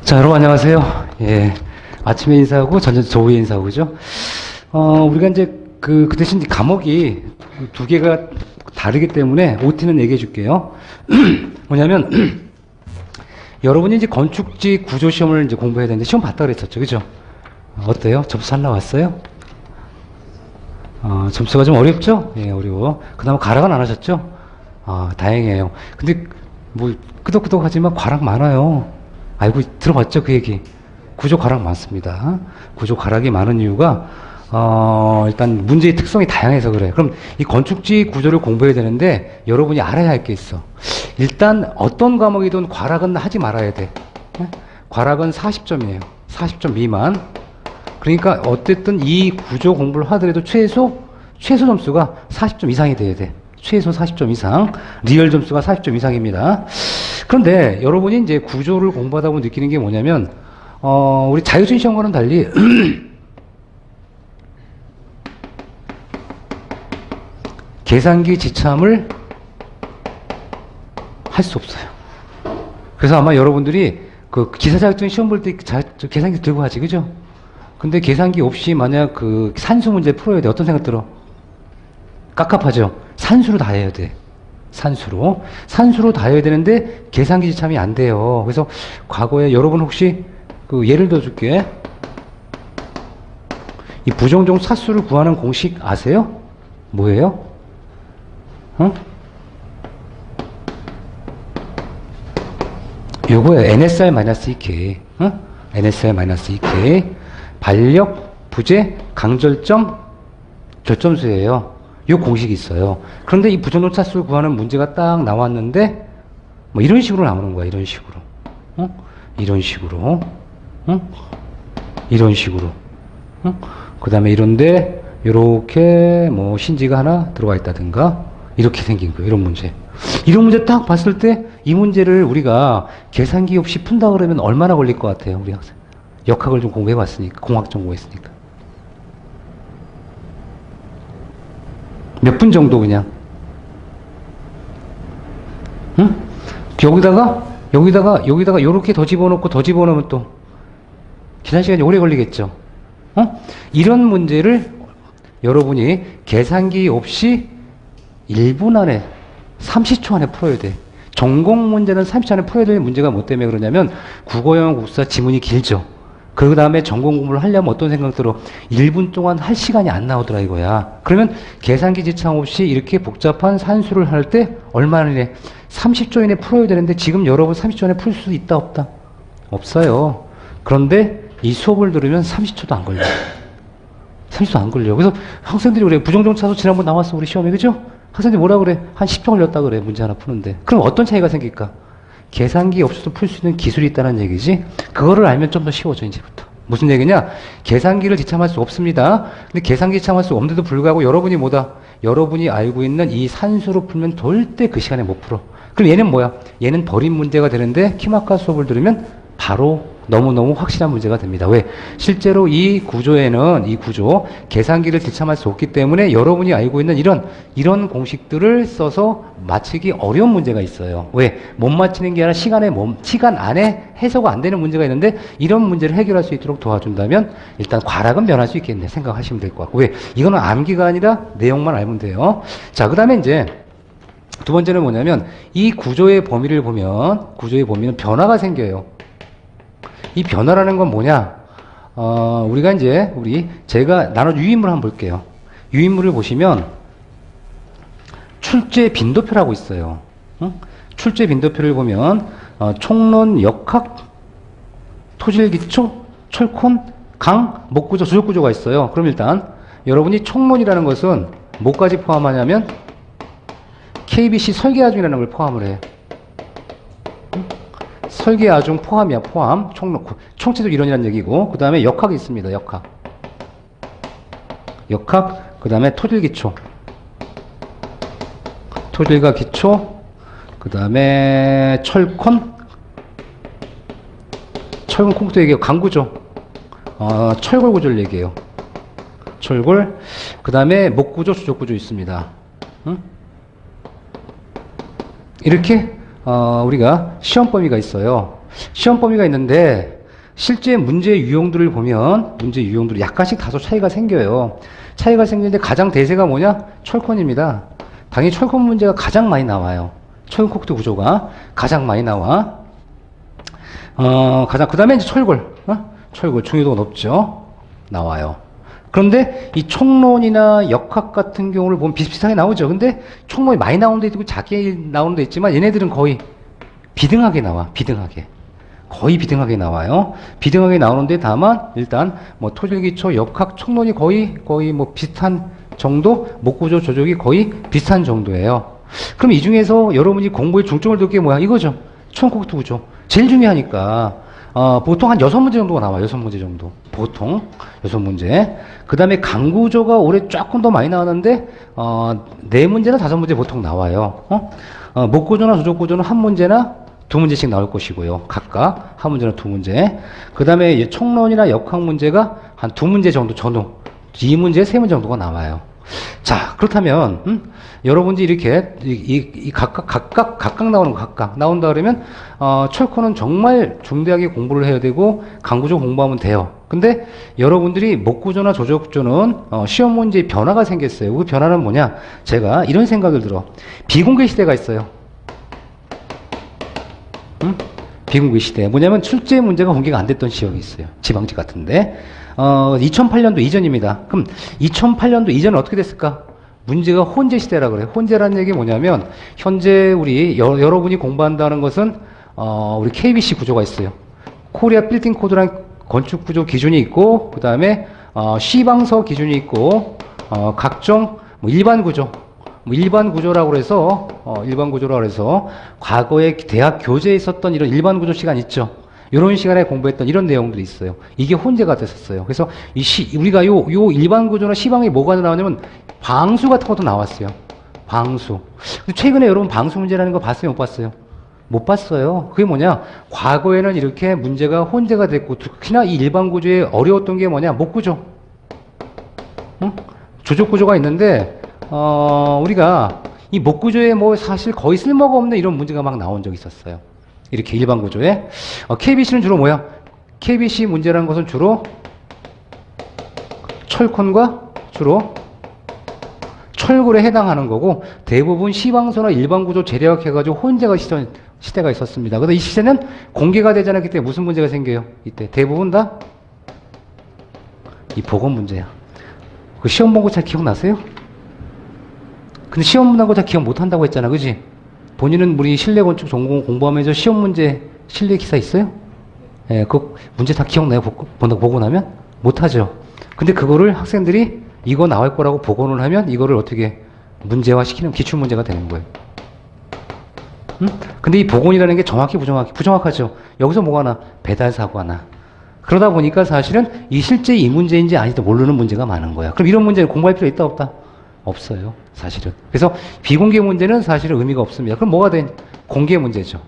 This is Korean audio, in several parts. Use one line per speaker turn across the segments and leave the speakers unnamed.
자, 여러분 안녕하세요. 예. 아침에 인사하고 저 후에 인사하고, 그죠? 우리가 이제 그 대신 과목이 두 개가 다르기 때문에 OT는 얘기해 줄게요. 뭐냐면, 여러분이 이제 건축지 구조 시험을 이제 공부해야 되는데, 시험 봤다 그랬었죠. 그죠? 어때요? 점수 잘 나왔어요? 점수가 좀 어렵죠? 예, 어려워. 그 다음에 가락은 안 하셨죠? 다행이에요. 근데, 뭐, 끄덕끄덕 하지만 과락 많아요. 알고 들어봤죠? 그 얘기. 구조 과락 많습니다. 구조 과락이 많은 이유가 일단 문제의 특성이 다양해서 그래. 그럼 이 건축지 구조를 공부해야 되는데 여러분이 알아야 할 게 있어. 일단 어떤 과목이든 과락은 하지 말아야 돼. 과락은 40점이에요. 40점 미만. 그러니까 어쨌든 이 구조 공부를 하더라도 최소 점수가 40점 이상이 돼야 돼. 최소 40점 이상. 리얼 점수가 40점 이상입니다. 그런데 여러분이 이제 구조를 공부하다 보면 느끼는 게 뭐냐면, 우리 자유수인 시험과는 달리, 계산기 지참을 할 수 없어요. 그래서 아마 여러분들이 그 기사 자격증 시험 볼 때 계산기 들고 하지, 그죠? 근데 계산기 없이 만약 그 산수 문제 풀어야 돼. 어떤 생각 들어? 깝깝하죠? 산수로 다 해야 돼. 산수로 다 해야 되는데 계산기 지참이 안 돼요. 그래서 과거에 여러분 혹시 그 예를 들어 줄게. 이 부정종 사수를 구하는 공식 아세요? 뭐예요? 요거예요. NSR-2K. NSR-2K. 반력, 부재, 강절점, 절점수예요. 이 공식이 있어요. 그런데 이 부정종 차수를 구하는 문제가 딱 나왔는데 뭐 이런 식으로 나오는 거야. 이런 식으로. 이런 식으로. 그 다음에 이런데 요렇게 뭐 신지가 하나 들어가 있다든가 이렇게 생긴 거예요. 이런 문제. 이런 문제 딱 봤을 때 이 문제를 우리가 계산기 없이 푼다 그러면 얼마나 걸릴 것 같아요? 우리 학생. 역학을 좀 공부해 봤으니까. 공학 전공했으니까. 몇 분 정도 그냥. 여기다가 요렇게 더 집어넣으면 또 계산 시간이 오래 걸리겠죠. 이런 문제를 여러분이 계산기 없이 1분 안에 30초 안에 풀어야 돼. 전공 문제는 30초 안에 풀어야 되는 문제가 뭐 때문에 그러냐면 국어, 영어, 국사 지문이 길죠. 그 다음에 전공 공부를 하려면 어떤 생각 들어? 1분 동안 할 시간이 안 나오더라 이거야. 그러면 계산기 지참 없이 이렇게 복잡한 산수를 할 때 얼마나 이내? 30초 이내 풀어야 되는데 지금 여러분 30초 안에 풀 수 있다 없다? 없어요. 그런데 이 수업을 들으면 30초도 안 걸려. 30초 안 걸려. 그래서 학생들이 그래. 부정종 차수 지난번 나왔어 우리 시험에. 그죠? 학생들이 뭐라 그래? 한 10초 걸렸다 그래. 문제 하나 푸는데. 그럼 어떤 차이가 생길까? 계산기 없이도 풀 수 있는 기술이 있다는 얘기지. 그거를 알면 좀 더 쉬워져 이제부터. 무슨 얘기냐? 계산기를 지참할 수 없습니다. 근데 계산기 지참할 수 없는데도 불구하고 여러분이 뭐다? 여러분이 알고 있는 이 산수로 풀면 절대 그 시간에 못 풀어. 그럼 얘는 뭐야? 얘는 버린 문제가 되는데 키마카 수업을 들으면 바로 너무너무 확실한 문제가 됩니다. 왜? 실제로 이 구조, 계산기를 지참할 수 없기 때문에 여러분이 알고 있는 이런 공식들을 써서 맞히기 어려운 문제가 있어요. 왜? 못 맞히는 게 아니라 시간 안에 해소가 안 되는 문제가 있는데 이런 문제를 해결할 수 있도록 도와준다면 일단 과락은 면할 수 있겠네 생각하시면 될 것 같고. 왜? 이거는 암기가 아니라 내용만 알면 돼요. 자, 그 다음에 이제 두 번째는 뭐냐면 이 구조의 범위를 보면 구조의 범위는 변화가 생겨요. 이 변화라는 건 뭐냐? 우리가 이제 제가 나눠 유인물 한번 볼게요. 유인물을 보시면 출제 빈도표라고 있어요. 출제 빈도표를 보면 총론, 역학, 토질 기초, 철콘, 강, 목구조, 주적구조가 있어요. 그럼 일단 여러분이 총론이라는 것은 뭐까지 포함하냐면 KBC 설계아중이라는 걸 포함을 해. 설계아중 포함이야, 포함. 총체적 이론이라는 얘기고. 그 다음에 역학이 있습니다, 역학. 그 다음에 토질기초. 토질과 기초. 그 다음에 철콘. 철골 콩도 얘기해요. 강구조. 철골 구조를 얘기해요. 철골. 그 다음에 목구조, 주적구조 있습니다. 이렇게 우리가 시험 범위가 있어요. 시험 범위가 있는데 실제 문제 유형들을 보면 문제 유형들이 약간씩 다소 차이가 생겨요. 차이가 생기는데 가장 대세가 뭐냐? 철권입니다. 당연히 철권 문제가 가장 많이 나와요. 철권 콕트 구조가 가장 많이 나와. 그 다음에 이제 철골. 철골 중요도가 높죠. 나와요. 그런데 이 총론이나 역학 같은 경우를 보면 비슷비슷하게 나오죠. 근데 총론이 많이 나오는 데 있고 작게 나오는 데 있지만 얘네들은 거의 비등하게 나와. 비등하게. 거의 비등하게 나와요. 비등하게 나오는데 다만 일단 뭐 토질기초, 역학, 총론이 거의 뭐 비슷한 정도, 목구조 조족이 거의 비슷한 정도예요. 그럼 이 중에서 여러분이 공부에 중점을 둘 게 뭐야? 이거죠. 총콕트 구조. 제일 중요하니까 보통 한 6문제 정도가 나와요. 6문제 정도. 보통 6문제. 그 다음에 강구조가 올해 조금 더 많이 나왔는데 4문제나 5문제 보통 나와요. 목구조나 조족구조는 1문제나 2문제씩 나올 것이고요. 각각 1문제나 2문제. 그 다음에 총론이나 역학 문제가 한 2문제 정도 전후 2문제, 3문제 정도가 나와요. 자, 그렇다면 여러분들이 이렇게 각각 나오는 거 각각 나온다 그러면 철코는 정말 중대하게 공부를 해야 되고 강구조 공부하면 돼요. 근데 여러분들이 목구조나 조족조는 시험 문제에 변화가 생겼어요. 그 변화는 뭐냐? 제가 이런 생각을 들어. 비공개 시대가 있어요. 비공개 시대. 뭐냐면 출제 문제가 공개가 안 됐던 지역이 있어요. 지방지 같은데. 2008년도 이전입니다. 그럼 2008년도 이전은 어떻게 됐을까? 문제가 혼재 시대라 그래요. 혼재라는 얘기 뭐냐면 현재 우리 여러분이 공부한다는 것은 우리 KBC 구조가 있어요. 코리아 빌딩 코드라는 건축 구조 기준이 있고 그 다음에 시방서 기준이 있고 각종 뭐 일반 구조 일반 구조라고 해서 과거에 대학 교재에 있었던 이런 일반 구조 시간 있죠. 이런 시간에 공부했던 이런 내용들이 있어요. 이게 혼재가 됐었어요. 그래서 우리가 요 일반 구조나 시방이 뭐가 나오냐면 방수 같은 것도 나왔어요. 방수. 최근에 여러분 방수 문제라는 거 봤어요? 못 봤어요? 못 봤어요. 그게 뭐냐? 과거에는 이렇게 문제가 혼재가 됐고 특히나 이 일반 구조에 어려웠던 게 뭐냐? 목구조. 조족 구조가 있는데 우리가 이 목구조에 뭐 사실 거의 쓸모가 없는 이런 문제가 막 나온 적이 있었어요. 이렇게 일반 구조에. KBC는 주로 뭐야? KBC 문제라는 것은 주로 철콘과 주로 철골에 해당하는 거고 대부분 시방서나 일반 구조 재래학해가지고 혼재가 시대가 있었습니다. 그런데 이 시대는 공개가 되지 않았기 때문에 무슨 문제가 생겨요? 이때 대부분 다 이 보건 문제야. 그 시험 본 거 잘 기억나세요? 근데 시험 본 거 잘 기억 못 한다고 했잖아. 그지? 본인은 우리 실내건축 전공 공부하면서 시험 문제 실내 기사 있어요? 예, 그 문제 다 기억나요? 보고 나면? 못하죠. 근데 그거를 학생들이 이거 나올 거라고 복원을 하면 이거를 어떻게 문제화 시키는 기출문제가 되는 거예요. 근데 이 복원이라는 게 정확히 부정확하죠. 여기서 뭐가 나? 배달사고가 나. 그러다 보니까 사실은 이 실제 이 문제인지 아닌지 모르는 문제가 많은 거야. 그럼 이런 문제는 공부할 필요 있다 없다? 없어요. 사실은. 그래서 비공개 문제는 사실은 의미가 없습니다. 그럼 뭐가 된? 공개 문제죠.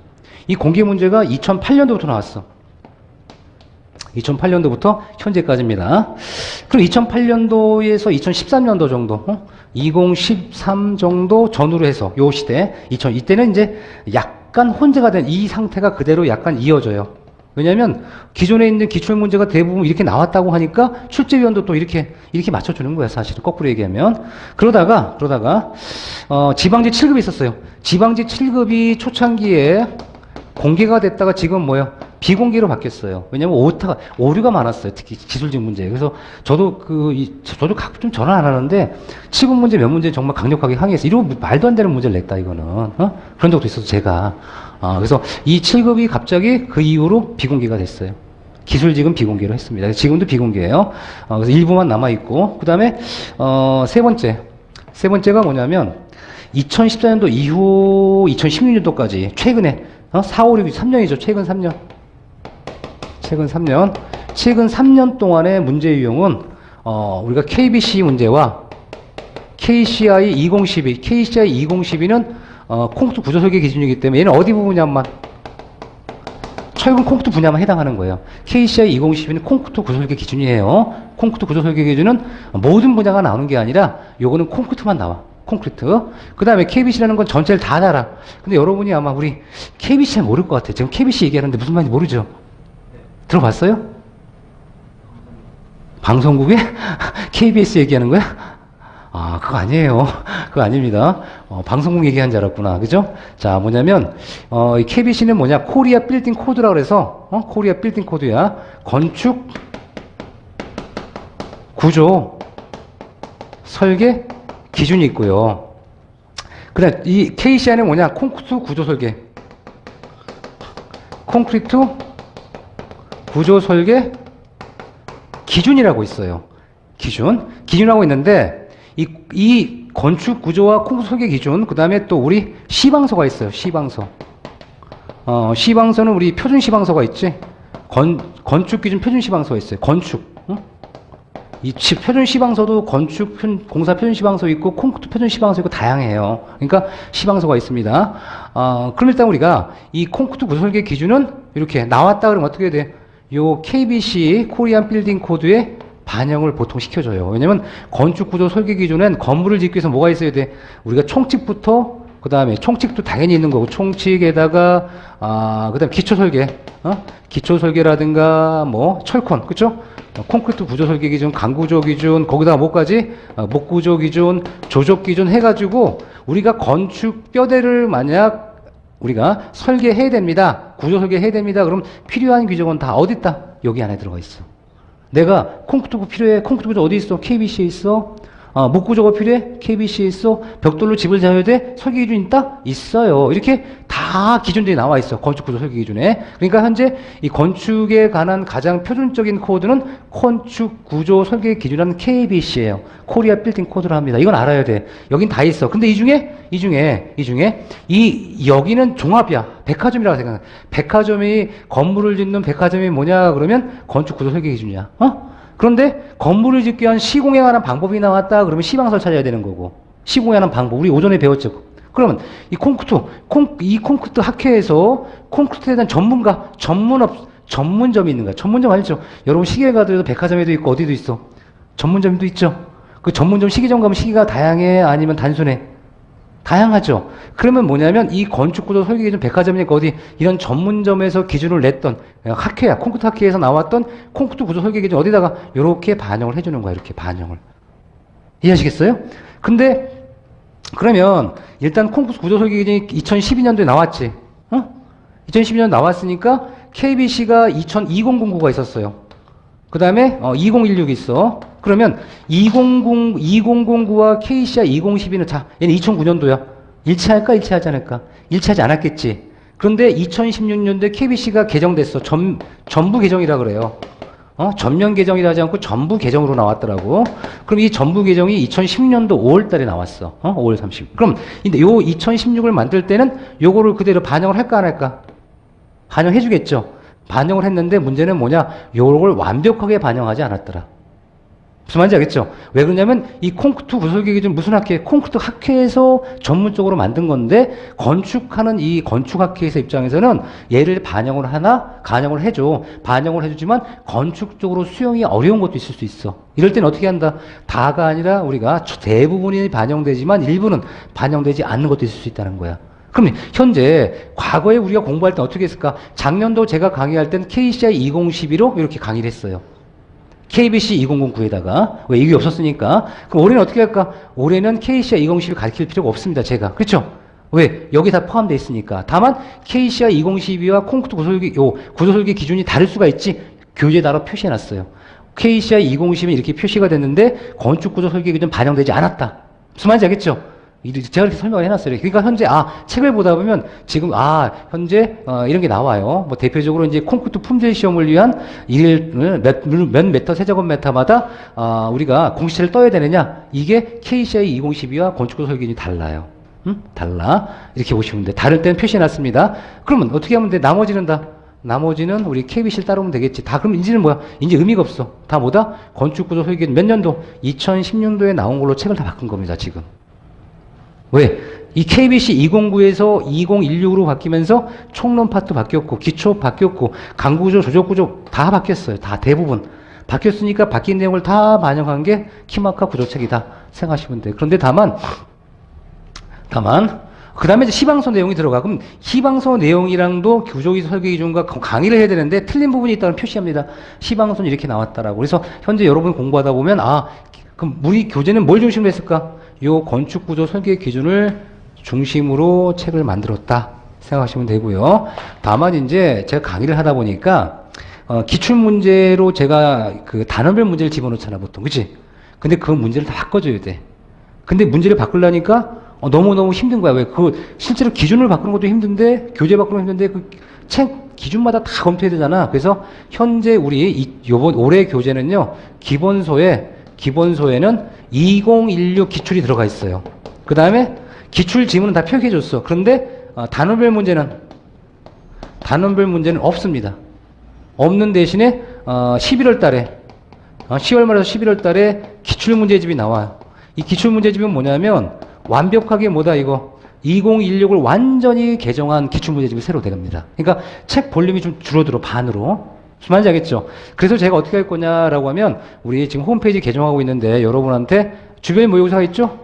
이 공개 문제가 2008년도부터 나왔어. 2008년도부터 현재까지입니다. 그럼 2008년도에서 2013년도 정도, 2013 정도 전후로 해서 요 시대, 이때는 이제 약간 혼재가 된 이 상태가 그대로 약간 이어져요. 왜냐하면 기존에 있는 기출 문제가 대부분 이렇게 나왔다고 하니까 출제위원도 또 이렇게 맞춰주는 거야, 사실은. 거꾸로 얘기하면. 그러다가 지방지 7급이 있었어요. 지방지 7급이 초창기에 공개가 됐다가 지금 뭐예요? 비공개로 바뀌었어요. 왜냐면 오류가 많았어요. 특히 기술직 문제. 그래서 저도 가끔 전화 안 하는데 7급 문제 몇 문제 정말 강력하게 항의해서 이런 말도 안 되는 문제를 냈다 이거는. 그런 적도 있어서 제가. 그래서 이 7급이 갑자기 그 이후로 비공개가 됐어요. 기술직은 비공개로 했습니다. 지금도 비공개예요. 그래서 일부만 남아 있고 그다음에 세 번째가 뭐냐면 2014년도 이후 2016년도까지 최근에 4, 5, 6, 3년이죠. 최근 3년. 최근 3년 동안의 문제 유형은 우리가 KBC 문제와 KCI 2012는 콩쿠르 구조 설계 기준이기 때문에 얘는 어디 부분냐만 철근 콩쿠르 분야만 해당하는 거예요. KCI 2012는 콩쿠르 구조 설계 기준이에요. 콩쿠르 구조 설계 기준은 모든 분야가 나오는 게 아니라 요거는 콩쿠르만 나와. 콘크리트. 그 다음에 KBC라는 건 전체를 다 달아. 근데 여러분이 아마 우리 KBC 잘 모를 것 같아요. 지금 KBC 얘기하는데 무슨 말인지 모르죠? 들어봤어요? 방송국에? KBS 얘기하는 거야? 아, 그거 아니에요. 그거 아닙니다. 방송국 얘기한 줄 알았구나. 그죠? 자, 뭐냐면, 이 KBC는 뭐냐? 코리아 빌딩 코드라고 그래서, 코리아 빌딩 코드야. 건축, 구조, 설계, 기준이 있고요. 그 다음, 이 KCI는 뭐냐? 콘크리트 구조 설계. 콘크리트 구조 설계 기준이라고 있어요. 기준이라고 있는데, 이 건축 구조와 콘크리트 설계 기준, 그 다음에 또 우리 시방서가 있어요. 시방서. 시방서는 우리 표준 시방서가 있지. 건축 기준 표준 시방서가 있어요. 건축. 이 표준 시방서도 건축 공사 표준 시방서 있고 콘크리트 표준 시방서 있고 다양해요. 그러니까 시방서가 있습니다. 그럼 일단 우리가 이 콘크리트 구조 설계 기준은 이렇게 나왔다 그러면 어떻게 해야 돼? 요 KBC 코리안 빌딩 코드에 반영을 보통 시켜줘요. 왜냐면 건축 구조 설계 기준엔 건물을 짓기 위해서 뭐가 있어야 돼? 우리가 총칙부터 그 다음에 총칙도 당연히 있는 거고 총칙에다가 그 다음에 기초 설계, 기초 설계라든가 뭐 철콘, 그쵸? 콘크리트 구조 설계 기준, 강구조 기준, 거기다가 뭐까지? 목구조 기준, 조적 기준 해가지고 우리가 건축 뼈대를 만약 우리가 설계해야 됩니다. 구조 설계해야 됩니다. 그럼 필요한 규정은 다 어디 있다? 여기 안에 들어가 있어. 내가 콘크리트 필요해. 콘크리트 구조 어디 있어? KBC에 있어. 목구조가 필요해? KBC에 있어. 벽돌로 집을 지어야 돼? 설계 기준 있다? 있어요. 이렇게 다 기준들이 나와 있어. 건축 구조 설계 기준에. 그러니까 현재 이 건축에 관한 가장 표준적인 코드는 건축 구조 설계 기준이라는 KBC예요. 코리아 빌딩 코드로 합니다. 이건 알아야 돼. 여긴 다 있어. 근데 이 중에 여기는 종합이야. 백화점이라고 생각해. 백화점이 건물을 짓는 백화점이 뭐냐 그러면 건축 구조 설계 기준이야. 그런데 건물을 짓기 위한 시공에 관한 방법이 나왔다 그러면 시방서를 찾아야 되는 거고 시공에 관한 방법 우리 오전에 배웠죠. 그러면 이 콘크리트 학회에서 콘크리트에 대한 전문점이 있는 거야. 전문점 아니죠? 여러분 시계 가더라도 백화점에도 있고 어디도 있어? 전문점도 있죠. 그 전문점 시계점 가면 시계가 다양해 아니면 단순해? 다양하죠. 그러면 뭐냐면 이 건축구조 설계 기준 백화점이니까 어디 이런 전문점에서 기준을 냈던 학회야. 콘크리트 학회에서 나왔던 콘크리트 구조 설계 기준 어디다가 이렇게 반영을 해주는 거야. 이렇게 반영을. 이해하시겠어요? 근데 그러면 일단 콘크리트 구조 설계 기준이 2012년도에 나왔지. 2012년 나왔으니까 KBC가 2009가 있었어요. 그 다음에 2016이 있어. 그러면 2009와 KCI 2012는 자, 얘는 2009년도야. 일치할까? 일치하지 않을까? 일치하지 않았겠지. 그런데 2016년도에 KBC가 개정됐어. 전부 개정이라 그래요. 전면 개정이라 하지 않고 전부 개정으로 나왔더라고. 그럼 이 전부 개정이 2010년도 5월 달에 나왔어. 5월 30일. 그럼 근데 요 2016을 만들 때는 요거를 그대로 반영을 할까 안 할까? 반영해 주겠죠. 반영을 했는데 문제는 뭐냐? 요걸 완벽하게 반영하지 않았더라. 무슨 말인지 알겠죠? 왜 그러냐면 이 콘크리트 구설계 기준 무슨 학회? 콘크리트 학회에서 전문적으로 만든 건데 건축하는 이 건축학회에서 입장에서는 얘를 반영을 해줘. 반영을 해주지만 건축적으로 수용이 어려운 것도 있을 수 있어. 이럴 때는 어떻게 한다? 다가 아니라 우리가 대부분이 반영되지만 일부는 반영되지 않는 것도 있을 수 있다는 거야. 그럼 현재 과거에 우리가 공부할 때 어떻게 했을까? 작년도 제가 강의할 땐 KCI 2012로 이렇게 강의를 했어요. KBC 2009에다가 왜 이게 없었으니까. 그럼 올해는 어떻게 할까? 올해는 KCI 2012 가르칠 필요가 없습니다. 제가. 그렇죠? 왜? 여기 다 포함되어 있으니까. 다만 KCI 2012와 콘크리트 구조설계 기준이 다를 수가 있지. 교재 따로 표시해놨어요. KCI 2012는 이렇게 표시가 됐는데 건축구조설계 기준 반영되지 않았다. 무슨 말인지 알겠죠? 제가 이렇게 설명을 해놨어요. 그러니까 현재 책을 보다 보면 지금 현재 이런 게 나와요. 뭐 대표적으로 이제 콘크리트 품질 시험을 위한 몇 메터 세제곱미터마다 우리가 공시체를 떠야 되느냐? 이게 KCI 2012와 건축구 설계준이 달라요. 달라. 이렇게 보시면 돼. 다를 때는 표시해놨습니다. 그러면 어떻게 하면 돼? 나머지는 우리 KBC를 따르면 되겠지. 다 그럼 이제는 뭐야? 이제 의미가 없어. 다 뭐다? 건축구조 설계준 몇 년도? 2010년도에 나온 걸로 책을 다 바꾼 겁니다. 지금. 왜? 이 KBC 209에서 2016으로 바뀌면서 총론 파트 바뀌었고, 기초 바뀌었고, 강구조, 조적구조 다 바뀌었어요. 다 대부분. 바뀌었으니까 바뀐 내용을 다 반영한 게 키마카 구조책이다 생각하시면 돼요. 그런데 다만 다만 그 다음에 이제 시방서 내용이 들어가. 그럼 시방서 내용이랑도 교조기 설계 기준과 강의를 해야 되는데 틀린 부분이 있다는 표시합니다. 시방서는 이렇게 나왔다라고. 그래서 현재 여러분 공부하다 보면 그럼 우리 교재는 뭘 중심으로 했을까? 요 건축구조 설계 기준을 중심으로 책을 만들었다 생각하시면 되고요. 다만 이제 제가 강의를 하다 보니까 기출 문제로 제가 그 단원별 문제를 집어넣잖아 보통, 그치? 근데 그 문제를 다 바꿔줘야 돼. 근데 문제를 바꾸려니까 너무너무 힘든 거야. 왜? 실제로 기준을 바꾸는 것도 힘든데, 교재 바꾸는 것도 힘든데, 그 책 기준마다 다 검토해야 되잖아. 그래서 현재 우리 요번 올해 교재는요, 기본소에는 2016 기출이 들어가 있어요. 그 다음에 기출 지문은 다 표기해줬어. 그런데 단원별 문제는 없습니다. 없는 대신에 11월 달에 10월 말에서 11월 달에 기출 문제집이 나와요. 이 기출 문제집은 뭐냐면 완벽하게 이거 2016을 완전히 개정한 기출 문제집이 새로 돼갑니다. 그러니까 책 볼륨이 좀 줄어들어, 반으로. 무슨 말인지 알겠죠? 그래서 제가 어떻게 할 거냐라고 하면 우리 지금 홈페이지 개정하고 있는데 여러분한테 주별 모의고사가 있죠?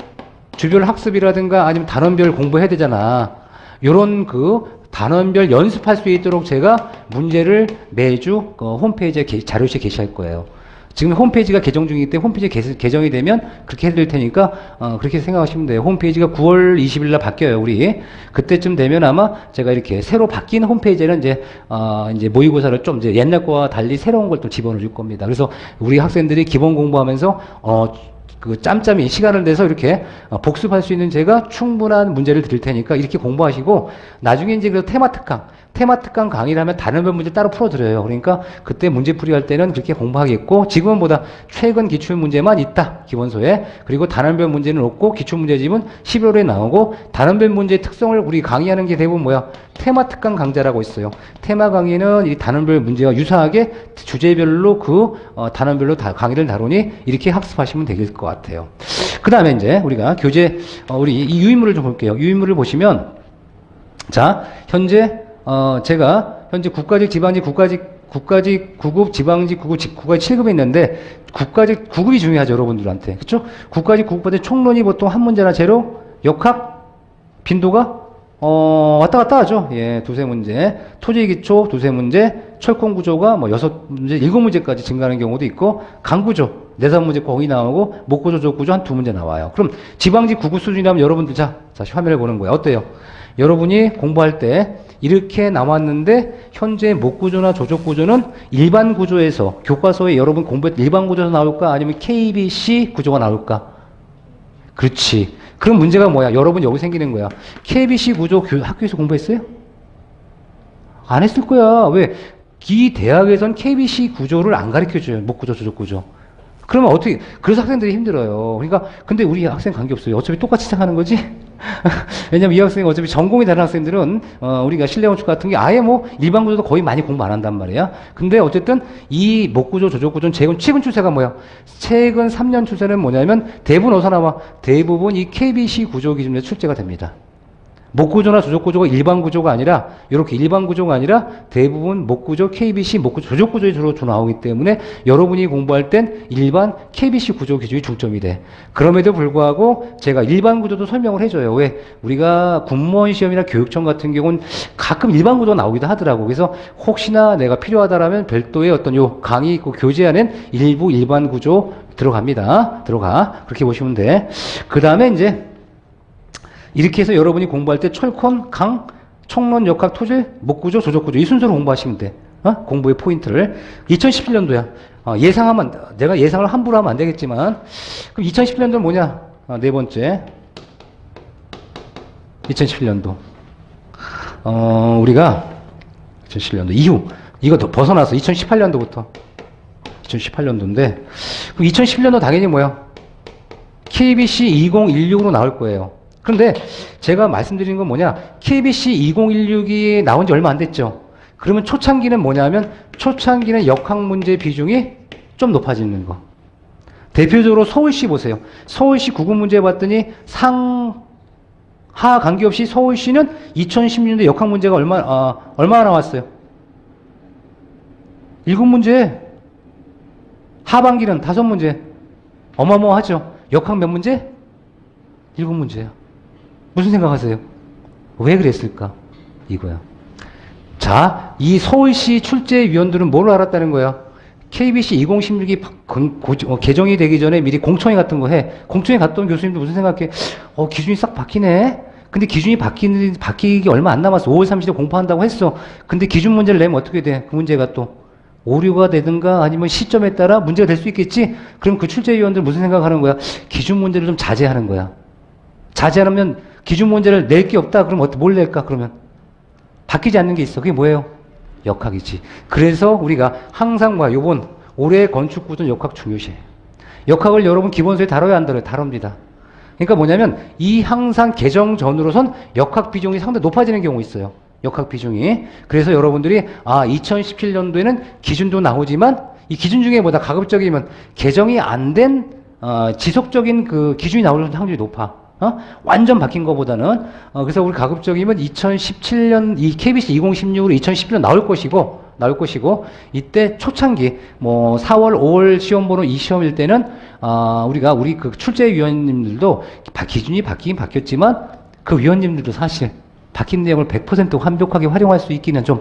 주별 학습이라든가 아니면 단원별 공부해야 되잖아. 요런 단원별 연습할 수 있도록 제가 문제를 매주 홈페이지에 자료실에 게시할 거예요. 지금 홈페이지가 개정 중이기 때문에 홈페이지 개정이 되면 그렇게 해드릴 테니까 그렇게 생각하시면 돼요. 홈페이지가 9월 20일 날 바뀌어요, 우리. 그때쯤 되면 아마 제가 이렇게 새로 바뀐 홈페이지에는 이제 모의고사를 좀 이제 옛날 거와 달리 새로운 걸 또 집어넣어 줄 겁니다. 그래서 우리 학생들이 기본 공부하면서 짬짬이 시간을 내서 이렇게 복습할 수 있는 제가 충분한 문제를 드릴 테니까 이렇게 공부하시고 나중에 이제 테마 특강 강의를 하면 다른 문제 따로 풀어드려요. 그러니까 그때 문제풀이 할 때는 그렇게 공부하겠고 지금은 최근 기출 문제만 있다. 기본소에. 그리고 단원별 문제는 없고 기출 문제집은 11월에 나오고 단원별 문제의 특성을 우리 강의하는 게 대부분 테마 특강 강좌라고 있어요. 테마 강의는 이 단원별 문제와 유사하게 주제별로 단원별로 강의를 다루니 이렇게 학습하시면 될 것 같아요. 그 다음에 이제 우리가 교재, 우리 이 유인물을 좀 볼게요. 유인물을 보시면 자, 제가 현재 국가직, 지방직, 국가직 9급, 지방직 9급, 국가직 7급이 있는데 국가직 9급이 중요하죠, 여러분들한테. 그쵸? 국가직 9급한테 총론이 보통 한 문제나 제로, 역학, 빈도가 왔다 갔다 하죠. 예, 두세 문제. 토지 기초 두세 문제, 철권 구조가 6문제, 7문제까지 증가하는 경우도 있고, 강구조, 4, 5문제 거의 나오고, 목구조, 족구조 한 2문제 나와요. 그럼 지방직 9급 수준이라면 여러분들 다시 화면을 보는 거예요. 어때요? 여러분이 공부할 때 이렇게 나왔는데 현재 목구조나 조족구조는 일반 구조에서 교과서에 여러분 공부했던 일반 구조에서 나올까 아니면 KBC 구조가 나올까? 그렇지. 그럼 문제가 뭐야? 여러분 여기 생기는 거야. KBC 구조 학교에서 공부했어요? 안 했을 거야. 왜? 이 대학에선 KBC 구조를 안 가르쳐줘요. 목구조, 조족구조. 그러면 어떻게, 그래서 학생들이 힘들어요. 그러니까, 근데 우리 학생 관계없어요. 어차피 똑같이 시작하는 거지? 왜냐면 이 학생이 어차피 전공이 다른 학생들은, 우리가 실내건축 같은 게 아예 일반 구조도 거의 많이 공부 안 한단 말이야. 근데 어쨌든 이 목구조, 조족구조는 최근 추세가 뭐야? 최근 3년 추세는 뭐냐면 대부분 어디서 나와? 대부분 이 KBC 구조 기준에서 출제가 됩니다. 목구조나 조족구조가 일반 구조가 아니라 이렇게 일반 구조가 아니라 대부분 목구조, KBC, 목구조, 조족구조에 주로 나오기 때문에 여러분이 공부할 땐 일반 KBC 구조 기준이 중점이 돼. 그럼에도 불구하고 제가 일반 구조도 설명을 해줘요. 왜? 우리가 공무원 시험이나 교육청 같은 경우는 가끔 일반 구조가 나오기도 하더라고. 그래서 혹시나 내가 필요하다라면 별도의 어떤 요 강의 있고 교재 안엔 일부 일반 구조 들어갑니다. 그렇게 보시면 돼. 그 다음에 이제 이렇게 해서 여러분이 공부할 때 철권, 강, 총론, 역학, 토질, 목구조, 조족구조 이 순서로 공부하시면 돼. 공부의 포인트를. 2017년도야. 내가 예상을 함부로 하면 안 되겠지만 그럼 2017년도는 뭐냐? 네 번째. 2017년도. 우리가 2017년도 이후 이거 더 벗어나서 2018년도부터 2018년도인데 그럼 2017년도 당연히 뭐야? KBC 2016으로 나올 거예요. 그런데 제가 말씀드리는 건 뭐냐? KBC 2016이 나온 지 얼마 안 됐죠? 그러면 초창기는 뭐냐면 초창기는 역학 문제 비중이 좀 높아지는 거. 대표적으로 서울시 보세요. 서울시 9급 문제 봤더니 상하 관계없이 서울시는 2016년도 역학 문제가 얼마나 나왔어요? 7문제. 하반기는 5문제. 어마어마하죠? 역학 몇 문제? 7문제야. 무슨 생각하세요? 왜 그랬을까? 이거야. 자, 이 서울시 출제위원들은 뭘 알았다는 거야? KBC 2016이 개정이 되기 전에 미리 공청회 같은 거 해. 공청회 갔던 교수님도 무슨 생각해? 기준이 싹 바뀌네? 근데 기준이 바뀌기 얼마 안 남았어. 5월 30일에 공포한다고 했어. 근데 기준 문제를 내면 어떻게 돼? 그 문제가 또 오류가 되든가 아니면 시점에 따라 문제가 될 수 있겠지? 그럼 그 출제위원들 무슨 생각하는 거야? 기준 문제를 좀 자제하는 거야. 자제하면 기준 문제를 낼 게 없다. 그럼 뭘 낼까? 그러면 바뀌지 않는 게 있어. 그게 뭐예요? 역학이지. 그래서 우리가 항상 요번 올해 건축구조는 역학 중요시해. 역학을 여러분 기본서에 다뤄야 안 다뤄요? 다룹니다. 그러니까 뭐냐면 이 항상 개정 전으로선 역학 비중이 상당히 높아지는 경우 있어요. 역학 비중이. 그래서 여러분들이 2017년도에는 기준도 나오지만 이 기준 중에 뭐다 가급적이면 개정이 안 된 지속적인 그 기준이 나올 확률이 높아. 완전 바뀐 것보다는. 그래서 우리 가급적이면 2017년 이 KBC 2016으로 2017년 나올 것이고 이때 초창기 4월 5월 시험 보는 이 시험일 때는 우리 그 출제위원님들도 기준이 바뀌긴 바뀌었지만 그 위원님들도 사실 바뀐 내용을 100% 완벽하게 활용할 수 있기는 좀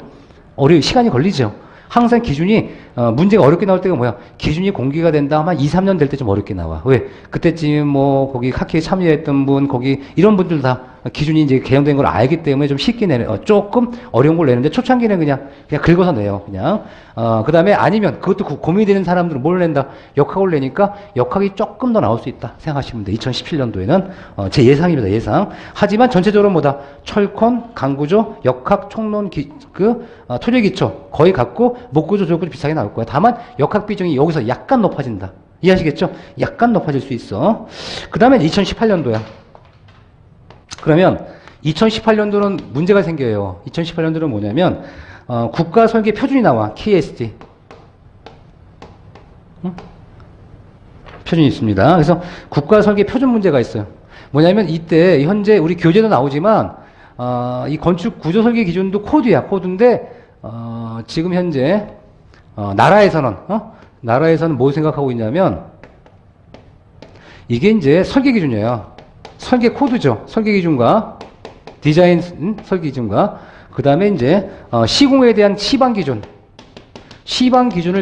시간이 걸리죠. 항상 기준이 문제가 어렵게 나올 때가 뭐야? 기준이 공개가 된다 하면 2, 3년 될 때 좀 어렵게 나와. 왜? 그때쯤 거기 학회에 참여했던 분, 거기 이런 분들 다 기준이 이제 개정된 걸 알기 때문에 좀 쉽게 조금 어려운 걸 내는데 초창기는 그냥 긁어서 내요. 그냥. 그다음에 아니면 그것도 고민이 되는 사람들은 뭘 낸다? 역학을 내니까 역학이 조금 더 나올 수 있다 생각하시면 돼. 2017년도에는 제 예상입니다. 예상. 하지만 전체적으로 뭐다? 철콘, 강구조, 역학, 총론, 토대기초 거의 같고 목구조, 조구조 비슷하게 나올 거야. 다만 역학 비중이 여기서 약간 높아진다. 이해하시겠죠? 약간 높아질 수 있어. 그 다음에 2018년도야. 그러면 2018년도는 문제가 생겨요. 2018년도는 뭐냐면 국가설계 표준이 나와. KSD. 표준이 있습니다. 그래서 국가설계 표준 문제가 있어요. 뭐냐면 이때 현재 우리 교재도 나오지만 이 건축 구조 설계 기준도 코드야. 코드인데 지금 현재 나라에서는 뭐 생각하고 있냐면 이게 이제 설계 기준이에요. 설계 코드죠. 설계 기준과 디자인 설계 기준과 그 다음에 이제 시공에 대한 시방 기준을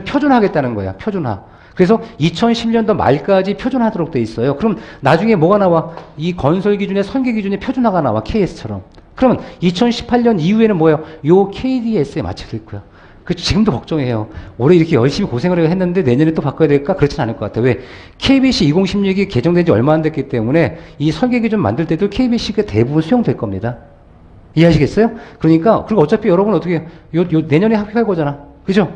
표준화하겠다는 거야. 표준화. 그래서 2010년도 말까지 표준화하도록 돼 있어요. 그럼 나중에 뭐가 나와? 이 건설 기준의 설계 기준의 표준화가 나와. KS처럼. 그러면 2018년 이후에는 뭐예요? 요 KDS에 맞춰질 거야. 그 지금도 걱정해요. 올해 이렇게 열심히 고생을 했는데 내년에 또 바꿔야 될까? 그렇진 않을 것 같아. 왜? KBC 2016이 개정된 지 얼마 안 됐기 때문에 이 설계 기준 만들 때도 KBC가 대부분 수용될 겁니다. 이해하시겠어요? 그러니까 그리고 어차피 여러분 어떻게 내년에 합격할 거잖아. 그죠?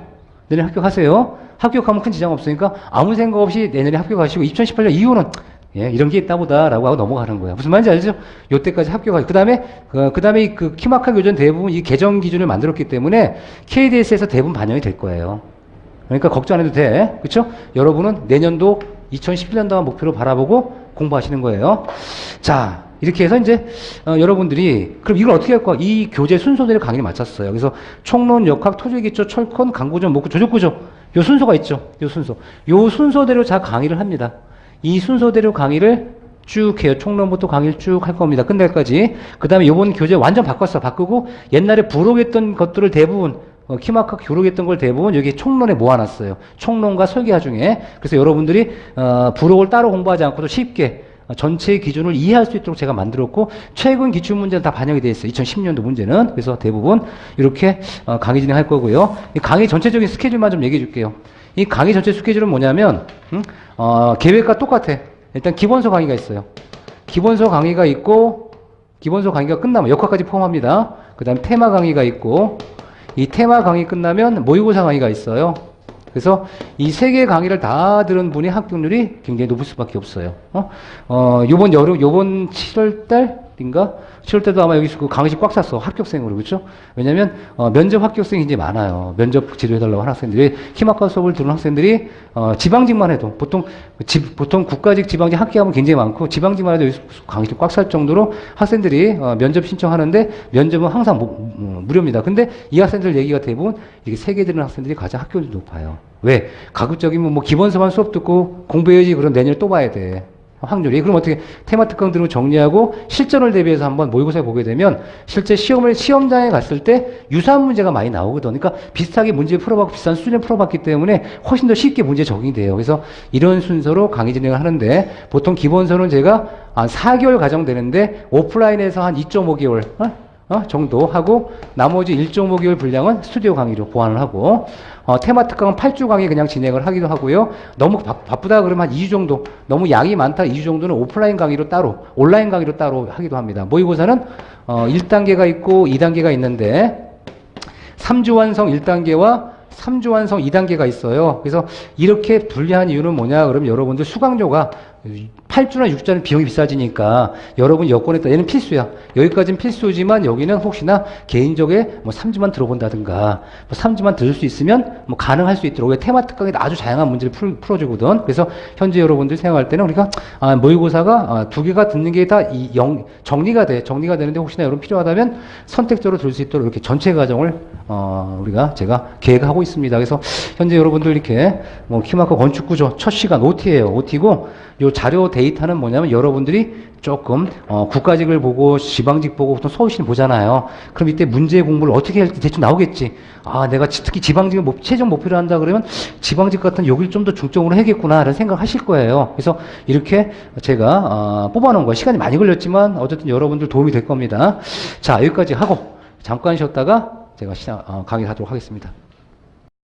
내년에 합격하세요. 합격하면 큰 지장 없으니까 아무 생각 없이 내년에 합격하시고 2018년 이후는 이런 게 있다 보다라고 하고 넘어가는 거야. 무슨 말인지 알죠? 요때까지 합격하고 그다음에 그 키마카 교전 대부분 이 개정 기준을 만들었기 때문에 KDS에서 대부분 반영이 될 거예요. 그러니까 걱정 안 해도 돼. 그렇죠? 여러분은 내년도 2017년도만 목표로 바라보고 공부하시는 거예요. 자, 이렇게 해서 이제 여러분들이 그럼 이걸 어떻게 할 거야? 이 교재 순서대로 강의를 마쳤어요. 그래서 총론, 역학, 토지기초, 철콘, 강구조, 목구, 조족구조 요 순서가 있죠. 요 순서대로 자 강의를 합니다. 이 순서대로 강의를 쭉 해요. 총론부터 강의를 쭉 할 겁니다. 끝날까지. 그 다음에 요번 교재 완전 바꾸고 옛날에 부록했던 것들을 대부분 키마카 교록했던 걸 대부분 여기 총론에 모아놨어요. 총론과 설계화 중에. 그래서 여러분들이 부록을 따로 공부하지 않고도 쉽게 전체 기준을 이해할 수 있도록 제가 만들었고 최근 기출문제는 다 반영이 되어 있어요. 2010년도 문제는. 그래서 대부분 이렇게 강의 진행할 거고요. 이 강의 전체적인 스케줄만 좀 얘기해 줄게요. 이 강의 전체 스케줄은 뭐냐면 계획과 똑같아. 일단 기본서 강의가 있어요. 기본서 강의가 있고 기본서 강의가 끝나면 역학까지 포함합니다. 그 다음에 테마 강의가 있고 이 테마 강의 끝나면 모의고사 강의가 있어요. 그래서 이 세 개의 강의를 다 들은 분이 합격률이 굉장히 높을 수밖에 없어요. 요번 7월달인가? 7월달도 아마 여기 그 강의실 꽉 찼어. 합격생으로. 그렇죠? 왜냐면 면접 합격생이 이제 많아요. 면접 지도해달라고 하는 학생들이. 키마카 수업을 들은 학생들이 지방직만 해도 보통 국가직 지방직 합격하면 굉장히 많고 지방직만 해도 여기 강의실 꽉 찰 정도로 학생들이 면접 신청하는데 면접은 항상 무료입니다. 근데 이 학생들 얘기가 대부분 이렇게 세계 들은 학생들이 가장 합격률이 높아요. 왜? 가급적이면 기본서만 수업 듣고 공부해야지 그럼 내년에 또 봐야 돼. 확률이. 그럼 어떻게 테마 특강 들으면 정리하고 실전을 대비해서 한번 모의고사에 보게 되면 실제 시험장에 갔을 때 유사한 문제가 많이 나오거든. 그러니까 비슷하게 문제 풀어봤고 비슷한 수준에 풀어봤기 때문에 훨씬 더 쉽게 문제 적용이 돼요. 그래서 이런 순서로 강의 진행을 하는데 보통 기본서는 제가 한 4개월 과정 되는데 오프라인에서 한 2.5개월 정도 하고 나머지 1.5개월 분량은 스튜디오 강의로 보완을 하고 테마 특강은 8주 강의 그냥 진행을 하기도 하고요. 너무 바쁘다 그러면 한 2주 정도, 너무 양이 많다 2주 정도는 오프라인 강의로 따로, 온라인 강의로 따로 하기도 합니다. 모의고사는 1단계가 있고 2단계가 있는데 3주 완성 1단계와 3주 완성 2단계가 있어요. 그래서 이렇게 분리한 이유는 뭐냐 그러면 여러분들 수강료가 8주나 6주는 비용이 비싸지니까 여러분 여건에 따라 얘는 필수야. 여기까지는 필수지만 여기는 혹시나 개인적에 뭐 3주만 들어본다든가 뭐 3주만 들을 수 있으면 뭐 가능할 수 있도록 왜 테마 특강에 아주 다양한 문제를 풀어주거든. 그래서 현재 여러분들 생각할 때는 우리가 모의고사가 2개가 듣는 게 다 정리가 되는데 혹시나 여러분 필요하다면 선택적으로 들을 수 있도록 이렇게 전체 과정을 제가 계획하고 있습니다. 그래서 현재 여러분들 이렇게 뭐 키마크 건축구조 첫 시간 OT예요. OT고 요 자료 데이터는 뭐냐면 여러분들이 조금 국가직을 보고 지방직 보고 보통 서울시는 보잖아요. 그럼 이때 문제 공부를 어떻게 할지 대충 나오겠지. 내가 특히 지방직을 최종 목표로 한다 그러면 지방직 같은 여기를 좀 더 중점으로 해야겠구나 라는 생각 하실 거예요. 그래서 이렇게 제가 뽑아놓은 거예요. 시간이 많이 걸렸지만 어쨌든 여러분들 도움이 될 겁니다. 자, 여기까지 하고 잠깐 쉬었다가 제가 강의를 하도록 하겠습니다.